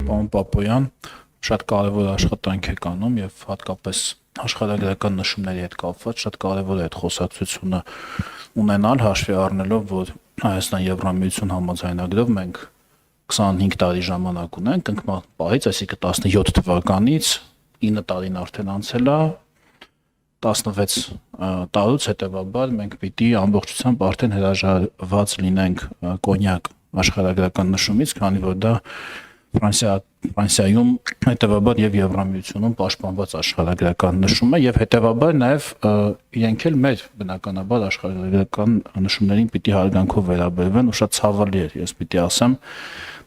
Պարոն Պապոյան, շատ կարևոր աշխատանք եք անում եւ հատկապես աշխարհագրական նշումների հետ կապված շատ կարևոր է այդ խոսակցությունը ունենալ հաշվի առնելով, որ Հայաստան-Եվրամիություն համաձայնագրով մենք 25 տարի ժամանակ ունենք ընկման պահից, այսինքն 17 թվականից 9 տարին արդեն անցել է 16 տարուց հետևաբար մենք պիտի ամբողջությամբ արդեն հրաժարված լինենք կոնյակ աշխարհագրական նշումից, քանի որ դա Ֆրանսիայում հետևաբար եւ Եվրամիությունում պաշտպանված աշխարհագրական նշում է եւ հետևաբար նաեւ իրենք էլ մեր բնականաբար աշխարհագրական նշումներին պիտի հարգանքով վերաբերվեն ու շատ ցավալի է, ես պիտի ասեմ,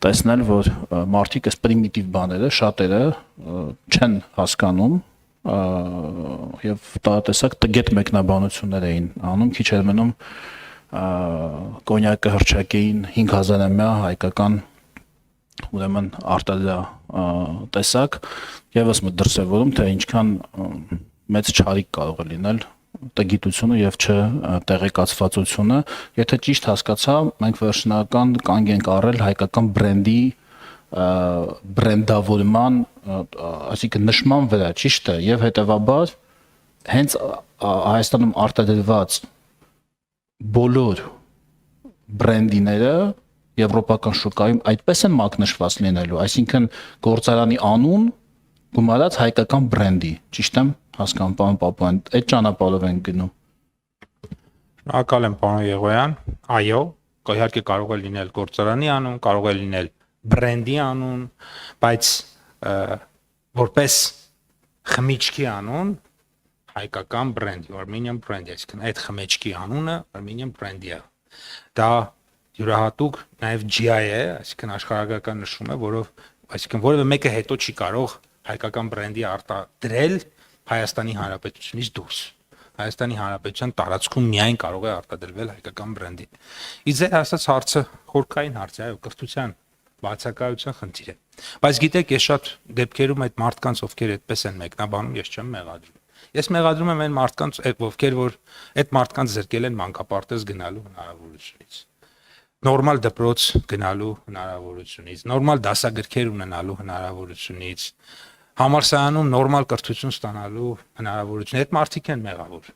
տեսնել, որ մարդիկ այս պրիմիտիվ բաները շատերը չեն հասկանում եւ տարատեսակ տգետ մեկնաբանություններ էին անում, քիչ էր մնում կոնյակը հռչակեին 5000-ամյա հայկական ուրեմն արտադրյա տեսակ եւս մտդրսևորում թե ինչքան մեծ չարիք կարող է լինել տգիտությունը եւ չտեղեկացվածությունը, եթե ճիշտ հասկացա, մենք վերջնական կանգ ենք առել հայկական բրենդի բրենդավորման, այսինքն նշման վրա, ճիշտ է, եւ հետեւաբար հենց Հայաստանում արտադրված բոլոր բրենդիները եվրոպական շուկայում այդպես են մակնշված լինելու, այսինքն գործարանի անուն գումարած հայկական բրենդի, ճիշտ եմ հասկանում, պարոն Պապոյան, այդ ճանապարհով են գնում։ Շնորհակալ եմ, պարոն Եղոյան, այո, իհարկե կարող է լինել գործարանի անուն, կարող է լինել բրենդի անուն, բայց որպես խմիչքի անուն հայկական բրենդի, Armenian brand, այսինքն այդ խմիչքի անունը Armenian brand-ի է։ Դա յուրահատուկ նաև GI է, այսինքն աշխարհագրական նշում է, որով այսինքն որևէ մեկը հետո չի կարող հայկական բրենդի արտադրել Հայաստանի Հանրապետությունից դուրս։ Հայաստանի Հանրապետության տարածքում միայն կարող է արտադրվել հայկական բրենդի։ Իսկ ձեր ասած հարցը խորքային հարց է, այո, կրթության բացակայության խնդիր է։ Բայց գիտեք, ես շատ դեպքերում այդ մարդկանց, ովքեր այդպես են մեկնաբանում, ես չեմ մեղադրում։ Ես մեղադրում եմ այն մարդկանց, ովքեր որ այդ մարդկանց զրկել են մանկապարտեզ գնալու հնարավորությունից, նորմալ դպրոց գնալու հնարավորությունից, նորմալ դասագրքեր ունենալու հնարավորությունից, համալսարանում նորմալ կրթություն ստանալու հնարավորություն։ Այդ մարդիկ են մեղավոր։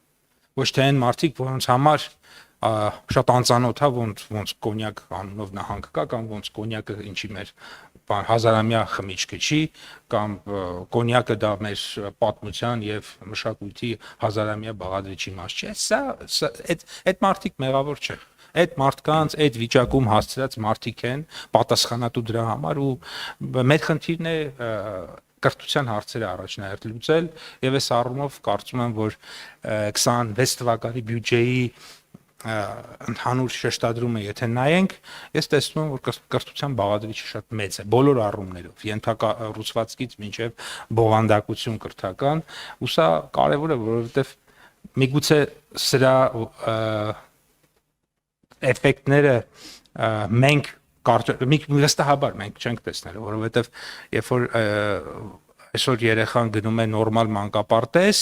Ոչ թե այն մարդիկ, որոնց համար շատ անծանոթ է ոնց կոնյակ անունով նահանգ կա կամ ոնց կոնյակը ինչի մեր հազարամյա խմիչքը չի կամ կոնյակը դա մեր պատմության եւ մշակույթի հազարամյա բաղադրիչի մաս չէ, սա այդ մարդիկ մեղավոր չեն։ Այդ մարդկանց այդ վիճակում հասցրած մարդիկ են պատասխանատու դրա համար ու մեր խնդիրն է կրթության հարցերը առաջնահերթ լուծել եւ այս առումով կարծում եմ, որ 26 թվականի բյուջեի ընդհանուր շեշտադրումը եթե նայենք, ես տեսնում եմ, որ կրթության բաղադրիչը շատ մեծ է, բոլոր առումներով, ենթակառուցվածքից մինչև բովանդակություն կրթական, ու սա կարևոր է, որովհետև միգուցե սրա էֆեկտները մենք վստահաբար մենք չենք տեսնել, որովհետև երբ որ այսօր երեխան գնում է նորմալ մանկապարտեզ,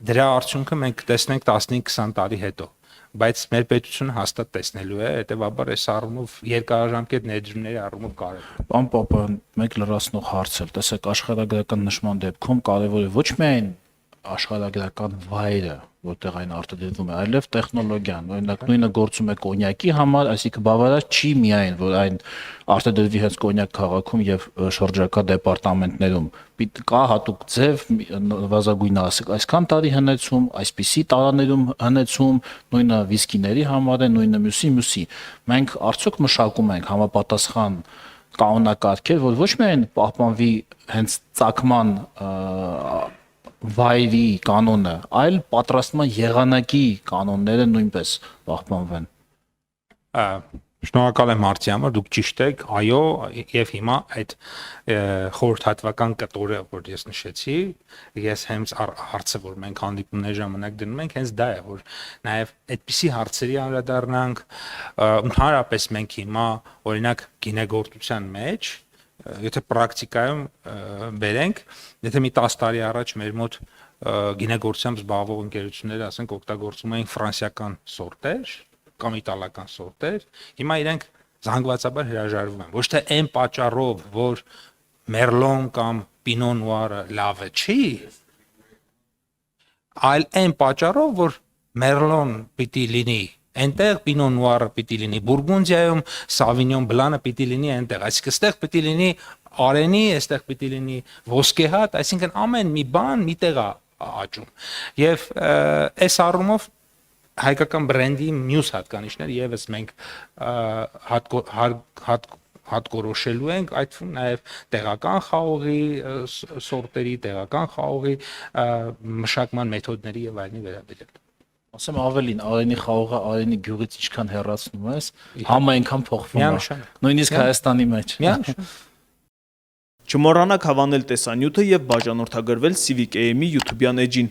դրա արդյունքը մենք կտեսնենք 15-20 տարի հետո, բայց մեր պետությունը հաստատ տեսնելու է, հետեւաբար այս առումով երկարաժամկետ ներդրումների առումով կարևոր է։ Պարոն Պապոյան, մեկ լրացնող հարց է, տեսեք աշխարհագրական նշման դեպքում կարևոր է ոչ միայն աշխարհագրական վայրը, որտեղ այն արտադրվում է, այլև տեխնոլոգիան, օրինակ նույնը գործում է կոնյակի համար, այսինքն բավարար չի միայն, որ այն արտադրվի հենց կոնյակ քաղաքում եւ շրջակա դեպարտամենտներում, կա հատուկ ձև, նվազագույն այսքան տարի հնեցում, այսպիսի տարաներում հնեցում, նույնը վիսկիների համար է, նույնը մյուսի։ Մենք արդյոք մշակում ենք համապատասխան կանոնակարգեր, որ ոչ միայն պահպանվի հենց ծագման վայրի կանոնը, այլ պատրաստման եղանակի կանոնները նույնպես պահպանվեն։ Շնորհակալ եմ հարցի համար, դուք ճիշտ եք, այո, եւ հիմա այդ խորհրդատվական կտորը, որ ես նշեցի, ես հենց հարցը, որ մենք հանդիպումների ժամանակ դնում ենք, հենց դա է, որ նաեւ այդպիսի հարցերի անդրադառնանք, ընդհանրապես մենք հիմա օրինակ գինեգործության մեջ եթե պրակտիկայում բերենք, եթե մի 10 տարի առաջ մեր մոտ գինեգործությամբ զբաղվող ընկերությունները, ասենք, օգտագործում էին ֆրանսիական սորտեր կամ իտալական սորտեր, հիմա իրենք զանգվածաբար հրաժարվում եմ։ Ոչ թե այն պատճառով, որ Merlot կամ Pinot Noir-ը լավը չի, այլ այն պատճառով, որ Merlot-ն պիտի լինի այնտեղ, Pinot Noir-ը պիտի լինի Բուրգունդիայում, Sauvignon Blanc-ը պիտի լինի այնտեղ, այսինքն այստեղ պիտի լինի արենի, այստեղ պիտի լինի ոսկեհատ, այսինքն ամեն մի բան միտեղ է աճում։ Եվ այս առումով հայկական բրենդի մյուս հատկանիշներ եւս մենք հատկորոշելու ենք, այդ թվում նաև տեղական խաղողի սորտերի, տեղական խաղողի մշակման մեթոդների եւ այլնի վերաբերյալ։ Ասեմ ավելին, արենի խաղողը արենի գյուղից ինչքան հեռացնում ես, համայնքան փոխվում է։ Նույնիսկ Հայաստանի մեջ։ Չմոռանաք հավանել տեսանյութը եւ բաժանորդագրվել Civic AM-ի YouTube-յան էջին։